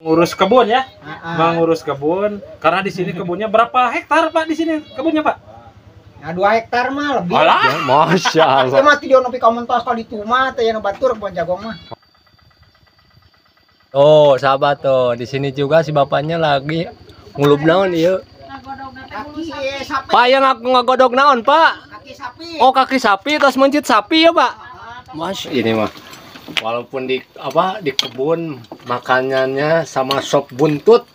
Ngurus kebun ya, mengurus kebun. Karena di sini kebunnya berapa hektar Pak di sini kebunnya Pak? Ya 2 hektar mah lebih. Alah, Ya, Masya Allah. Ya mati dia nopi komentar kali itu mah teh yang batur kebun jagung mah. Oh, sahabat tuh, di sini juga si bapaknya lagi ngulup naon ieu. Kaki sapi. Pak yang aku ngagodog naon, Pak? Kaki sapi. Oh, kaki sapi terus mencit sapi ya, Pak? Mas, ini mah. Walaupun di kebun makanannya sama sop buntut.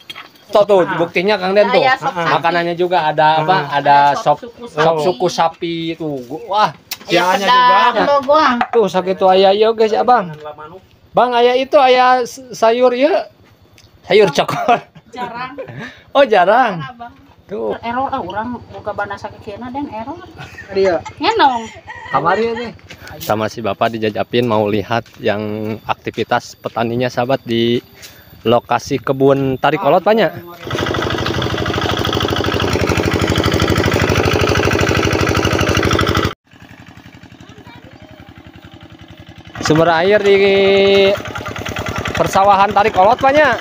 Tuh, buktinya Kang Den tuh. Makanannya juga ada apa? Ada sop suku sapi itu. Wah, Sianya juga. tuh sakitu aya ieu guys, Abang. Bang, aya itu aya sayur ya. Sayur cokol. Jarang. Oh, jarang. Tuh, Error orang buka bana sakekeuna dan error. Dia. Ngenong. kamari nih. Sama si Bapak dijajapin mau lihat yang aktivitas petaninya sahabat di lokasi kebun tarik kolot banyak. Sumber air di persawahan tarik kolot banyak.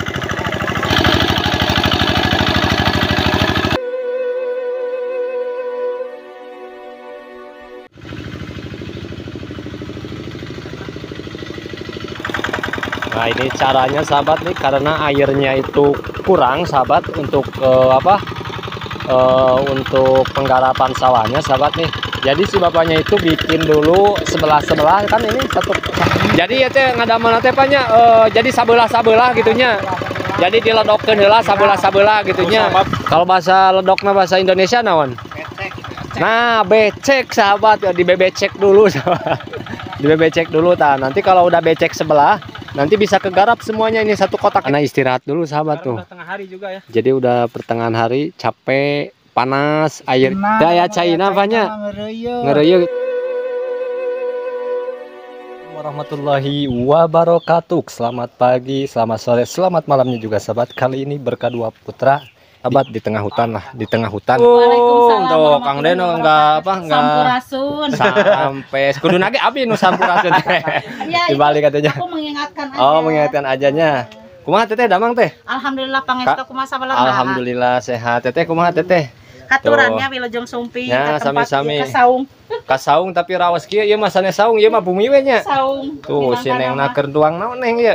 Nah, ini caranya sahabat nih, karena airnya itu kurang sahabat untuk untuk penggarapan sawahnya sahabat nih. Jadi si bapaknya itu bikin dulu sebelah kan ini satu. Jadi ya teh ngadaman teh banyak jadi sabelah gitunya. Jadi diledokkeun heula sabelah gitunya. Kalau bahasa ledokna bahasa Indonesia naon? Nah, becek sahabat, dibebecek dulu sahabat. Dibebecek dulu tah. Nanti kalau udah becek sebelah, nanti bisa kegarap semuanya ini satu kotak. Karena istirahat dulu sahabat tuh. Udah tengah hari juga ya. Jadi udah pertengahan hari, capek, panas, air daya China banyak. Ngereuyeuh. Warahmatullahi wabarakatuh. Selamat pagi, selamat sore, selamat malamnya juga sahabat. Kali ini berkah dua putra. Sahabat di tengah hutan lah, di tengah hutan. Waalaikumsalam Tuh, Kang Den enggak apa enggak Sampurasun. sampai kudu nage abi nu sampurasun teh. Ya, Dibalik katanya. Aku mengingatkan aja. Oh, mengingatkan ajanya. Kumaha teteh damang teh? Alhamdulillah pangestu kumaha sabalaha. Alhamdulillah sehat. Teteh kumaha teteh? Katurannya wilujeng sumpi Ya, ke tempat sami-sami. ke saung. Kasaung tapi rawas kieu ieu mah sanes saung, ieu mah bumi we nya. Saung. Tuh si Neng keur tuang naon Neng ieu?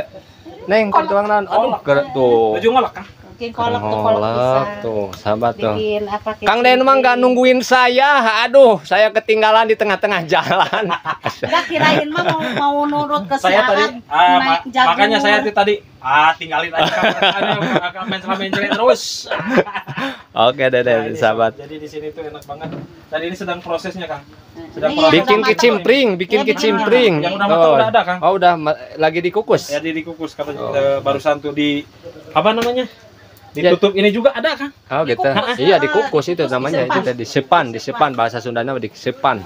Neng keur tuang naon? Aduh, keur tuh. Baju ngolak kan? Bikin kolak tuh kolak bisa. Tuh, sahabat tuh. Bikin apa Kang Den mah enggak nungguin saya. Aduh, saya ketinggalan di tengah-tengah jalan. Enggak kirain mah mau nurut ke Saya tadi siaran naik jagung. makanya saya tadi tinggalin aja kan main terus. Oke deh Nah, ini sahabat. Jadi di sini tuh enak banget. Dan ini sedang prosesnya, Kang. Iya, Bikin udah kicimpring, Iya, bikin bener. kicimpring. Yang udah matang udah ada, Kang. Oh, udah lagi dikukus. Ya dikukus katanya barusan tuh di apa namanya? Ditutup ini juga ada, Kang. Oh gitu. Dikukus. Iya dikukus itu namanya Disepan. itu tadi disepan bahasa Sundanya disepan.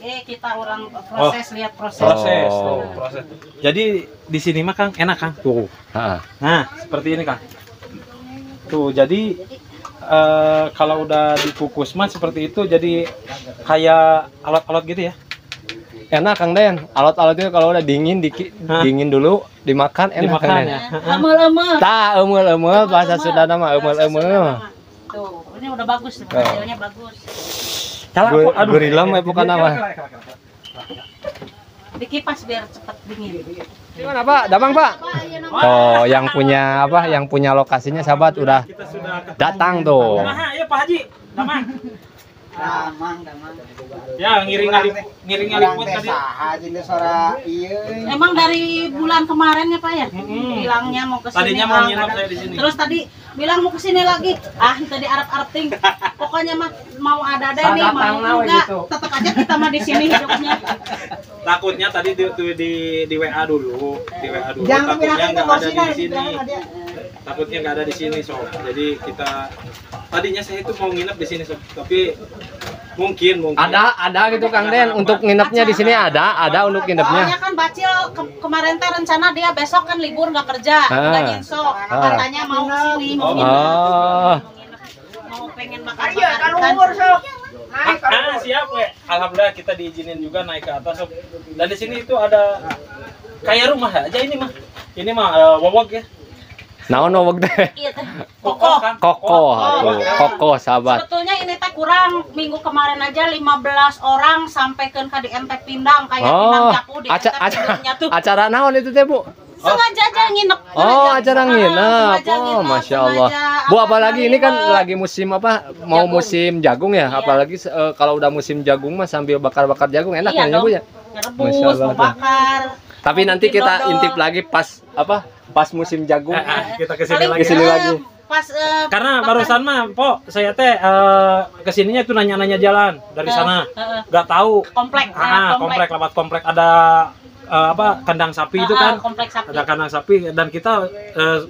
Kita orang proses lihat proses. Proses, Oh. proses. Jadi di sini mah Kang enak, Kang. Tuh. Heeh. Nah, seperti ini, Kang. Tuh, jadi kalau udah dikukus mah seperti itu jadi kayak alat-alat gitu ya. Enak Kang Den. Alat-alatnya kalau udah dingin dingin dulu dimakan enak Dimakan Kang Den. ya. Eumel-eumel. Tah eumel-eumel bahasa Sundana mah eumel-eumel. Tuh, ini udah bagus, hasilnya bagus. Gurila mah bukan nama. Dikipas biar cepat dingin. Gimana Pak? Damang Pak? Oh, yang punya apa? Yang punya lokasinya sahabat udah Kita sudah datang tuh. Nah, ya Pak Haji. Damang. Damang. Ya, ngiring aliput tadi. Saha jenis suara ieu. Emang dari bulan kemarin ya Pak ya? Bilangnya mau ke sini. Tadinya mau nginep saya di sini. Terus tadi bilang mau ke sini lagi. Tadi Arab ting. Pokoknya mah mau ada deh nih, mau enggak. Tetap aja kita mah di sini hidupnya. Takutnya tadi di WA dulu, Jangan takutnya pindah nggak ke ada di sini. sini. Takutnya nggak ada di sini, Sob. Jadi kita tadinya saya itu mau nginep di sini, Sob. Tapi mungkin Ada gitu Kang Den untuk nginepnya di sini ada untuk nginepnya. Soalnya kan Bacil kemarin teh rencana dia besok kan libur nggak kerja, nggak nyinsok. Katanya mau ke sini, mau nginep. Mau pengen bakar-bakar ikan. Siap, we. Alhamdulillah kita diizinin juga naik ke atas, Sob. Dan di sini itu ada kayak rumah aja ini mah. Ini mah wawag ya. Naon wog teh? Iya teh. Kokoh. Kokoh atuh. Kokoh sahabat. Sebetulnya ini teh kurang minggu kemarin aja 15 orang sampaikan ke di ente Pindang kayak Pindang Japu di ente Pindangnya tuh. Acara naon itu teh, Bu? Sengaja aja nginep. Oh, acara nginep. Oh, Masya Allah. Bu, apalagi ini kan lagi musim apa? Mau musim jagung ya? Apalagi kalau udah musim jagung mah sambil bakar-bakar jagung enak ya, Bu ya? Rebus, bakar. Tapi nanti kita intip lagi pas apa? Pas musim jagung. Kita kesini lagi. Pas, karena barusan mah, Po, saya teh kesininya tuh nanya-nanya jalan dari sana. Nggak tahu. Komplek. Komplek lewat komplek ada apa kandang sapi itu kan. Komplek sapi. Ada kandang sapi dan kita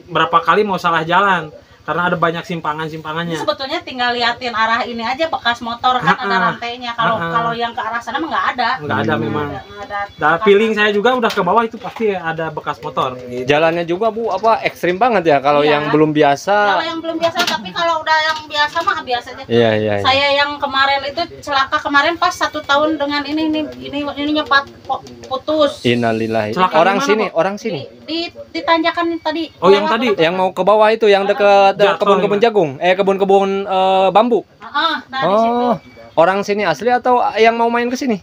berapa kali mau salah jalan karena ada banyak simpangan-simpangannya. Sebetulnya tinggal liatin arah ini aja bekas motor kan ada rantainya. Kalau yang ke arah sana mah nggak ada. Nggak ada memang. Nggak ada. Nah, feeling saya juga udah ke bawah itu pasti ada bekas motor. Jalannya juga, Bu, apa ekstrim banget ya kalau Iya. yang belum biasa. Kalau yang belum biasa, tapi kalau udah yang biasa mah biasa aja. Iya. Saya yang kemarin itu celaka kemarin pas 1 tahun dengan ini nyepat putus. Innalillahi. Celaka Orang di mana, sini, Bu? orang sini. Di tanjakan tadi. Oh, yang tadi? Yang mau ke bawah itu yang dekat Jatuh kebun-kebun ini. jagung, kebun-kebun bambu. Nah di situ. Oh, orang sini asli atau yang mau main ke sini?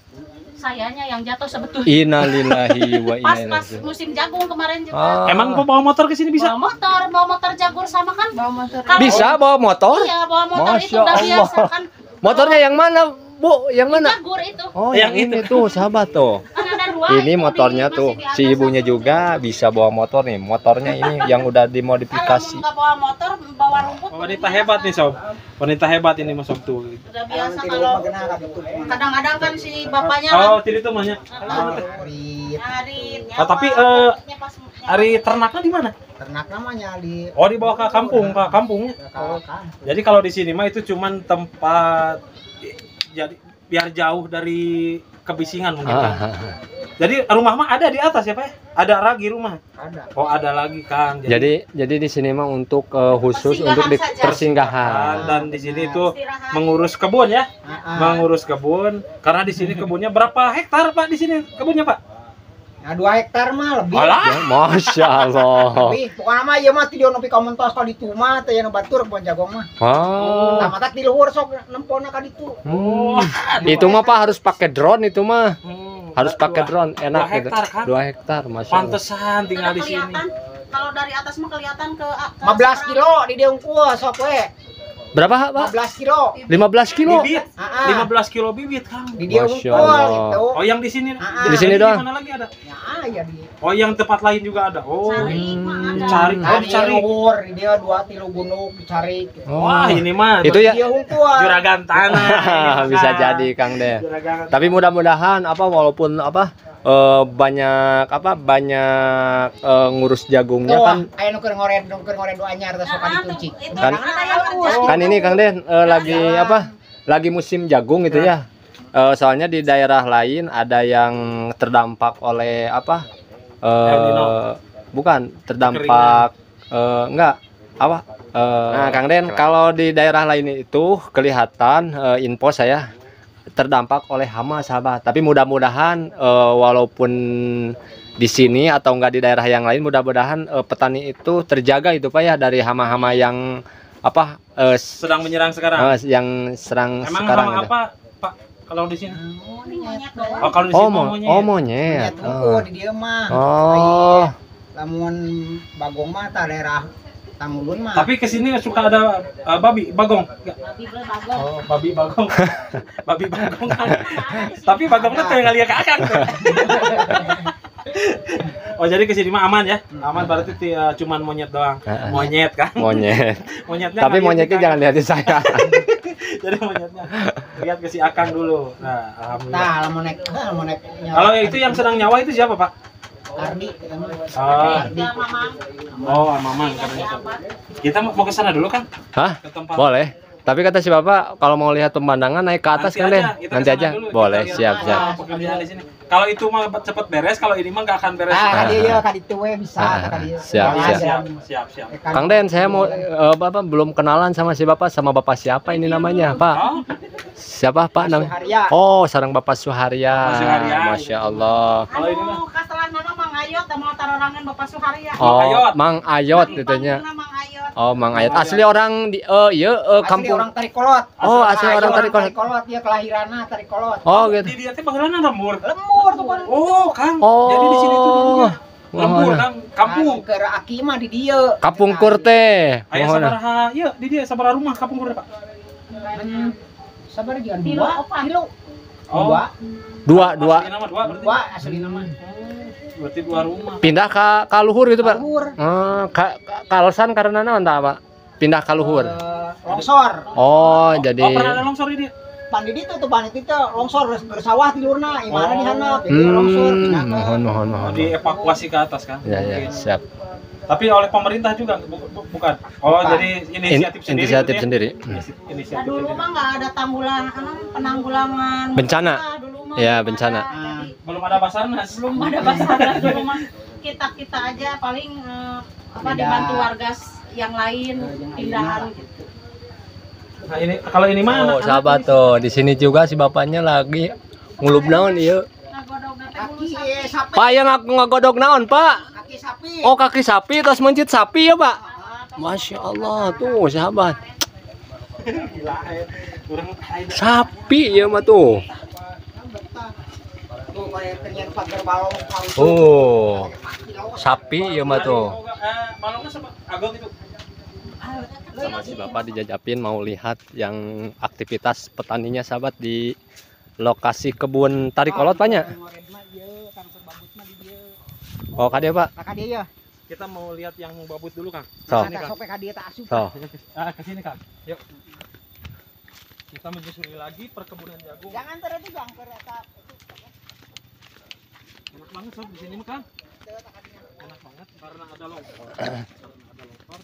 Sayanya yang jatuh sebetulnya. Innalillahi wa inna Pas ilaihi. musim jagung kemarin juga. Ah. Emang bawa motor ke sini bisa? Bawa motor jagur sama kan? Bawa motor. Bisa bawa motor? Iya, bawa motor itu Masya udah biasa Allah. kan. Motornya yang mana, Bu? Yang mana? Jagur itu. Oh, yang ini tuh, sahabat tuh. Kan ada 2. Ini motornya tuh, si ibunya juga bisa bawa motor nih. Motornya ini yang udah dimodifikasi. Kalau nggak bawa motor, bawa rumput. Wanita hebat nih, Sob. Wanita hebat ini, Mas Sob tuh. Udah biasa kalau kadang-kadang kan si bapaknya Oh, tadi itu banyak. nyari. Tapi hari ternaknya di mana? Ternak namanya di Oh, dibawa ke kampungnya. Jadi kalau di sini mah itu cuman tempat jadi biar jauh dari kebisingan mungkin kan. Jadi rumah mah ada di atas ya, Pak? Ada lagi rumah. ada. Oh, ada lagi kan. Jadi di sini mah untuk khusus Persinggahan untuk di saja. persinggahan. Dan di sini itu mengurus kebun ya. Mengurus kebun karena di sini kebunnya berapa hektar, Pak, di sini kebunnya, Pak? Nah, 2 hektar mah lebih. Alah. Ya, Masya Allah. Lebih. Pokoknya mah ieu mah ti diono pi komentos ka ditu mah teh anu batur kebon jagung mah. Oh. Tamatak di luhur sok nempona ka ditu. Itu mah Pak harus pakai drone itu mah. Harus Dua- pakai drone enak 2 hektar, gitu. kan? 2 hektar, Masya Allah. Pantesan tinggal di sini. Kalau dari atas mah kelihatan ke 15 kilo di dia unggul sok we. Berapa, Pak? 15 kilo. 15 kilo. Bibit. 15 kilo bibit, Kang. Di dia Masya unggul Allah. gitu. Oh, yang di sini. Di sini Di doang? mana lagi ada? Ya di. Oh, yang tempat lain juga ada. Oh. Cari mah ada. Dicari. Nah, Oh, di dicari. luhur di dia 2 kilo gunung dicari. Gitu. Oh. Wah, ini mah Itu ya. Dia unggul. juragan tanah. ini, Bisa Kang. jadi Kang Den. Juragan. Tapi mudah-mudahan apa walaupun apa banyak ngurus jagungnya Tuh, kan aya nu keur ngoren do anyar teh sok ka ditu cik. Kan- Oh. kan ini Kang Den lagi apa? Lagi musim jagung gitu ya. Soalnya di daerah lain ada yang terdampak oleh apa? El Nino. Bukan terdampak enggak apa? Nah, Kang Den kalau di daerah lain itu kelihatan info saya terdampak oleh hama sahabat. Tapi mudah-mudahan walaupun di sini atau enggak di daerah yang lain mudah-mudahan petani itu terjaga itu Pak ya dari hama-hama yang apa Sedang menyerang sekarang. yang serang Emang sekarang hama gitu. apa, Pak? Kalau di sini? Monyet doang. Oh, kalau di sini monyet. Monyet. Lihat unggul di dia mah. Oh. Lamun bagong mah ta daerah Tamulun mah. Tapi ke sini suka ada babi, bagong. Nggak? Babi bagong. Oh, babi bagong. Babi bagong. Tapi bagongnya tuh yang ngeliat ke akang tuh. Oh, jadi ke sini mah aman ya? Aman berarti cuman monyet doang. Monyet kan? Monyet. Monyetnya Tapi nggak lihat monyetnya ke jangan lihat di saya. Jadi monyetnya lihat ke si akang dulu. Nah, alhamdulillah. Nah, lamun naik Kalau itu yang sedang nyawa itu siapa, Pak? Kardi Oh, Ya, Mamang. oh, Mamang katanya. Kita mau ke sana dulu kan? Hah? Ke tempat. Boleh. Tapi kata si Bapak kalau mau lihat pemandangan naik ke atas kan Den? kita Nanti kesana aja. dulu, Boleh, kita siap, lihat, siap. pekerjaan di sini. Kalau itu mah cepet beres, kalau ini mah nggak akan beres. Ah, dia ya ka ditu we bisa ka dia. Siap, Oh, siap. siap. Kang Den, saya mau Bapak belum kenalan sama si Bapak, sama Bapak siapa ini namanya, Pak? Oh, Siapa Pak namanya? Suharya. Oh, sarang Bapak Suharya. Bapak Suharya. Masya Allah. Kalau ini mah Anu kastelan nama Mang Ayot mau tarorangan Bapak Suharya. Oh, Ayot. Mang Ayot itunya. Dipanggilna Mang Ayot. Oh, Mang Ayot. Asli orang di ieu Asli kampung. orang Tarikolot. Oh, asli orang Tarikolot. Tarikolot, dia kelahiranna Tarikolot. Oh, gitu. Di dia teh baheulana lembur. Lembur tuh kan. Oh, Kang. Oh. Jadi di sini tuh dulunya. Lembur, Wah. Kang. Kampung. Ke Aki mah di dia. Kapung Kurte. Aya sabaraha, ieu di dia sabaraha rumah kampung Kur, Pak. Sabar jangan Tilu, dua. opat. Tilu. Oh. Dua. Dua. Asli nama dua berarti. Dua asli nama. Berarti dua rumah. Pindah ke luhur gitu, Pak. Luhur. Kalasan karena naon tah, Pak? Pindah ke luhur. Longsor. Oh, jadi Oh, pernah ada longsor di dia. Pandi itu tuh pandi itu longsor bersawah di lurna. Imana di sana. Jadi longsor. pindah ke- mohon. Dievakuasi ke atas kan. Ya, Oke. siap. Tapi oleh pemerintah juga bukan. Oh, Bukan. jadi inisiatif sendiri. Inisiatif gitu ya? sendiri. Nah, Inisiatif dulu sendiri. mah nggak ada penanggulangan Bencana. Dulu mah Ya, belum bencana. ada. Jadi, Belum ada Basarnas. belum ada Basarnas dulu mah kita aja paling dibantu warga yang lain pindahan gitu. Nah, ini kalau ini mah Oh, anak-anak sahabat ini- tuh, di sini juga si bapaknya lagi ngulup naon ieu. Nah, godogna teh bulu Kaki sapi. sapi. Pak yang aku ngagodog naon, Pak? Kaki sapi. Oh, kaki sapi terus mencit sapi ya, Pak? Masya Allah tuh, sahabat. Gila, kurang lain. Sapi ya mah tuh. Tuh kayak kenyan pagar balong. Oh, sapi ya mah tuh. Balongnya sama agot itu. Sama si bapak dijajapin mau lihat yang aktivitas petaninya sahabat di lokasi kebun Tarikolot banyak. Oh, kade Pak. Kakak dia ya. Kita mau lihat yang babut dulu, Kang. So. Sini, Kang. Sampai dia tak asup. So, Ke sini, Kang. Yuk. Kita menyusuri lagi perkebunan jagung. Jangan terus Bang, kereta. Enak banget sob di sini mah, Kang. Enak banget karena ada longsor.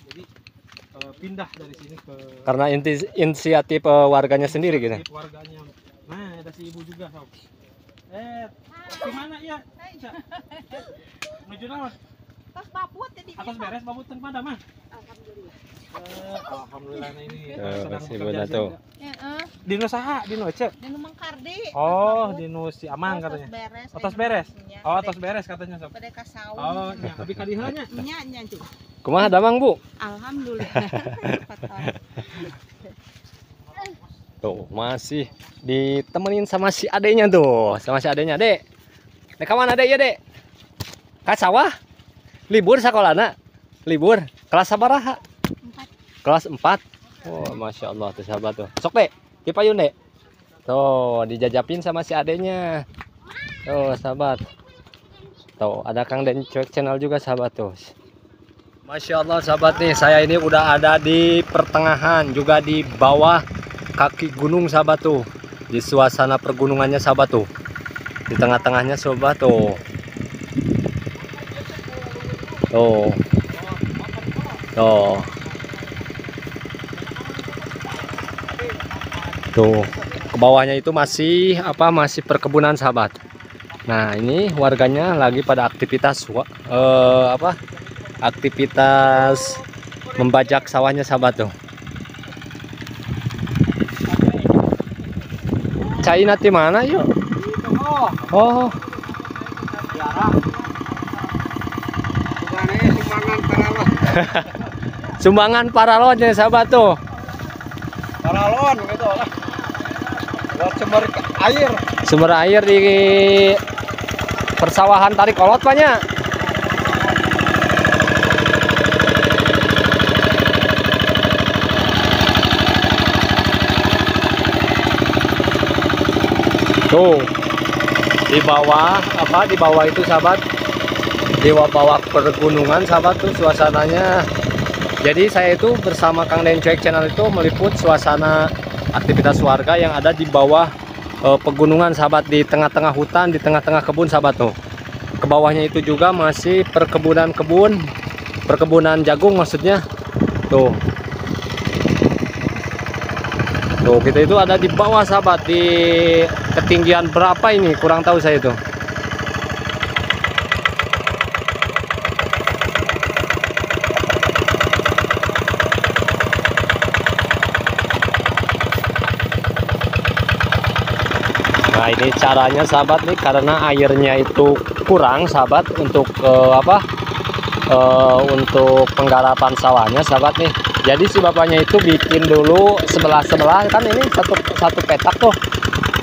Jadi pindah dari sini ke karena inisiatif warganya sendiri gitu. warganya. Nah, ada si ibu juga, sob. Gimana ya? Menuju naon? Terus babut jadi Atas beres babut teng pada mah. alhamdulillah. Alhamdulillah ini Masih sedang benar bekerja tuh. Heeh. Dino saha? Dino Ece? Di Mang Kardi. Oh, Dino si Amang katanya. Beres. Atas beres. Oh, atas beres katanya, sob. Pada kasau. Oh, nya abi kadiheulnya. Nya Cuk. Kumaha damang, Bu? Alhamdulillah. Tuh, masih ditemenin sama si adenya tuh, sama si adenya, Dek. Dek kemana, Dek? Ya, Dek? Ka sawah? Libur sakolana? Libur? Kelas sabaraha? Kelas 4. Oh, Masya Allah tuh sahabat tuh. Sok, Dek. Di payun, Dek. Tuh, dijajapin sama si adenya. Tuh, sahabat. Tuh, ada Kang Den Cuek channel juga sahabat tuh. Masya Allah sahabat nih, saya ini udah ada di pertengahan, juga di bawah kaki gunung sahabat tuh. Di suasana pergunungannya sahabat tuh. Di tengah-tengahnya sahabat tuh. Tuh. Tuh. Tuh. Ke bawahnya itu masih masih perkebunan sahabat. Nah, ini warganya lagi pada aktivitas aktivitas membajak sawahnya sahabat tuh. Cai nanti mana yuk? Oh. Sumbangan paralonnya sahabat tuh. Paralon gitu lah. Buat sumber air. Sumber air di persawahan Tarikolot banyak. Tuh di bawah di bawah itu sahabat, di bawah pergunungan sahabat tuh suasananya. Jadi saya itu bersama Kang Den Cuek channel itu meliput suasana aktivitas warga yang ada di bawah pegunungan sahabat, di tengah-tengah hutan, di tengah-tengah kebun sahabat tuh. Ke bawahnya itu juga masih perkebunan jagung maksudnya. Tuh. Tuh, kita itu ada di bawah sahabat, di ketinggian berapa ini kurang tahu saya itu. Nah, ini caranya sahabat nih, karena airnya itu kurang sahabat untuk untuk penggarapan sawahnya sahabat nih. Jadi si bapaknya itu bikin dulu sebelah kan ini satu petak tuh.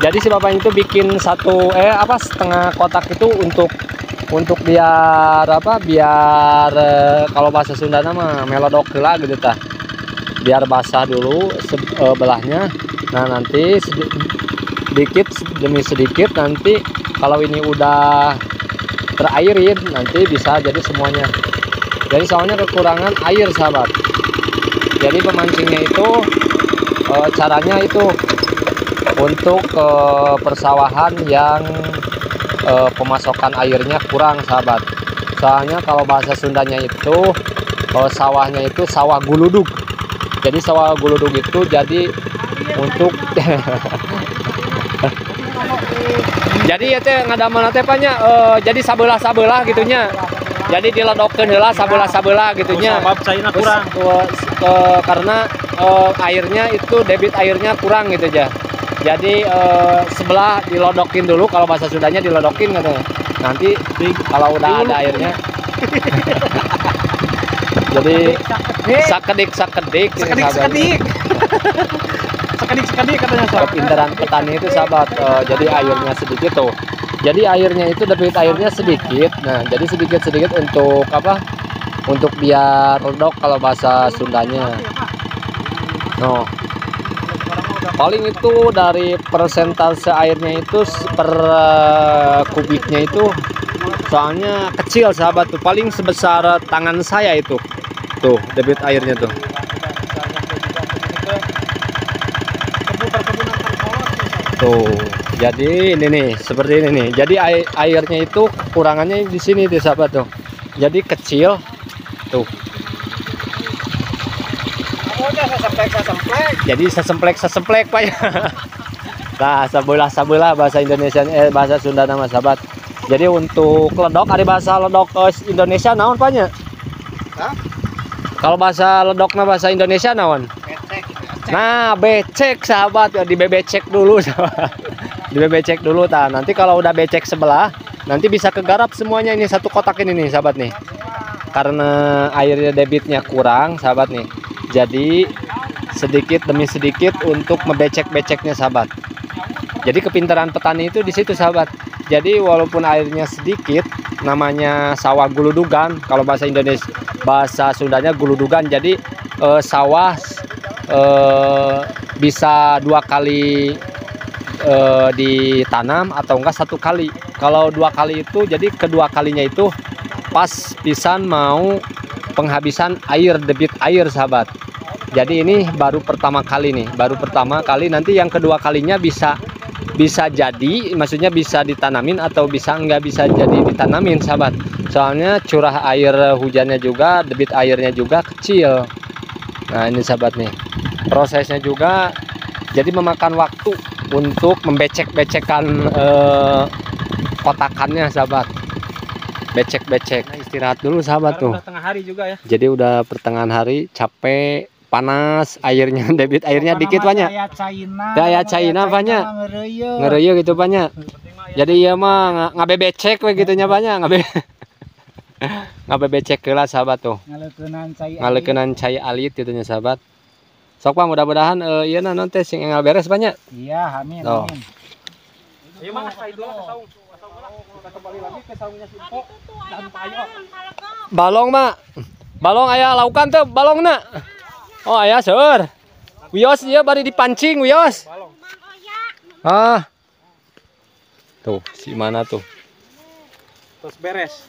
Jadi si bapaknya itu bikin setengah kotak itu untuk biar biar kalau bahasa Sunda nama melodok lah gitu tah. Biar basah dulu belahnya. Nah, nanti sedikit demi sedikit nanti kalau ini udah terairin nanti bisa jadi semuanya. Jadi soalnya kekurangan air sahabat. Jadi pemancingnya itu caranya itu untuk persawahan yang pemasokan airnya kurang sahabat. Soalnya kalau bahasa Sundanya itu sawahnya itu sawah guludug. Jadi sawah guludug itu jadi untuk jadi ya teh ngadaman teh banyak jadi sabelah gitunya. Jadi diledokkeun heula sabelah gitunya. Sebab cairna kurang. Karena airnya itu debit airnya kurang gitu aja. Jadi sebelah dilodokin dulu, kalau bahasa Sundanya dilodokin katanya. Nanti kalau udah ada airnya jadi sakedik katanya sobat. Kepintaran petani itu sahabat. Jadi airnya sedikit tuh. Jadi airnya itu debit airnya sedikit. Nah, jadi sedikit untuk untuk biar redok kalau bahasa Sundanya. No. Paling itu dari persentase airnya itu per kubiknya itu soalnya kecil sahabat tuh, paling sebesar tangan saya itu. Tuh, debit airnya tuh. Tuh, jadi ini nih, seperti ini nih. Jadi airnya itu kekurangannya di sini tuh sahabat tuh. Jadi kecil tuh. Jadi sesemplek Pak ya. Nah, sabelah bahasa Indonesia bahasa Sunda nama sahabat. Jadi untuk ledok ada bahasa ledok Indonesia naon Pak nya? Kalau bahasa ledokna bahasa Indonesia naon? Nah, becek sahabat ya, dibebecek dulu sahabat. Dibebecek dulu nanti kalau udah becek sebelah nanti bisa kegarap semuanya ini satu kotak ini nih sahabat nih. Karena airnya debitnya kurang sahabat nih. Jadi sedikit demi sedikit untuk membecek-beceknya sahabat. Jadi kepintaran petani itu di situ sahabat. Jadi walaupun airnya sedikit, namanya sawah guludugan. Kalau bahasa Indonesia, bahasa Sundanya guludugan. Jadi sawah bisa 2 kali ditanam atau enggak 1 kali. Kalau 2 kali itu jadi kedua kalinya itu pas pisan mau penghabisan air, debit air sahabat. Jadi ini baru pertama kali nih, nanti yang kedua kalinya bisa jadi, maksudnya bisa ditanamin atau nggak bisa jadi ditanamin sahabat. Soalnya curah air hujannya juga, debit airnya juga kecil. Nah ini sahabat nih, prosesnya juga jadi memakan waktu untuk membecek-becekan kotakannya sahabat. Becek-becek. Nah, istirahat dulu sahabat tuh. Udah tengah hari juga ya. Jadi udah pertengahan hari, capek, panas, airnya debit airnya dikit banyak. Daya China banyak. Ngereuyeuk gitu banyak. Jadi ieu mah ngabebecek we gitunya banyak, ngabebecek heula sahabat tuh. Ngaleukeunaan cai alit gitunya sahabat. Sok Pak, mudah-mudahan ieu naon teh sing enggal beres banyak. Iya, amin. Oh. Amin. Ieu mah ka itu ke saung. Kembali lagi ke saungnya si Empok dan Payo. Balong mah. Balong aya laukan teh balongna. Oh aya seueur. Wios dia bari dipancing wios. Ah. Tuh, si mana tuh? Terus beres.